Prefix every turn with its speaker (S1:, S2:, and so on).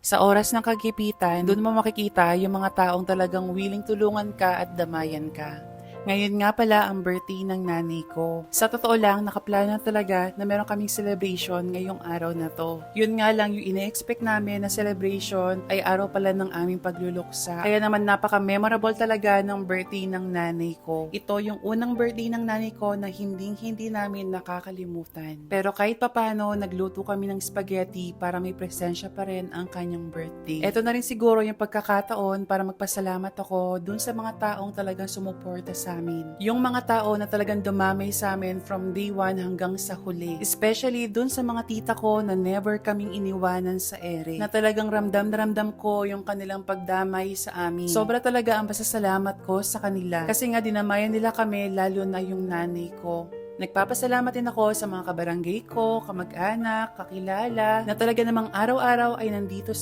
S1: Sa oras ng kagipitan, doon mo makikita yung mga taong talagang willing tulungan ka at damayan ka. Ngayon nga pala ang birthday ng nanay ko. Sa totoo lang, nakaplano talaga na meron kaming celebration ngayong araw na to. Yun nga lang, yung ine-expect namin na celebration ay araw pala ng aming pagluluksa. Kaya naman napaka-memorable talaga ng birthday ng nanay ko. Ito yung unang birthday ng nanay ko na hindi namin nakakalimutan. Pero kahit papano, nagluto kami ng spaghetti para may presensya pa rin ang kanyang birthday. Ito na rin siguro yung pagkakataon para magpasalamat ako dun sa mga taong talagang sumuporta sa amin. Yung mga tao na talagang dumamay sa amin from day 1 hanggang sa huli. Especially dun sa mga tita ko na never kaming iniwanan sa ere. Na talagang ramdam na ramdam ko yung kanilang pagdamay sa amin. Sobra talaga ang pasasalamat ko sa kanila. Kasi nga dinamayan nila kami, lalo na yung nanay ko. Nagpapasalamat din ako sa mga kabarangay ko, kamag-anak, kakilala, na talaga namang araw-araw ay nandito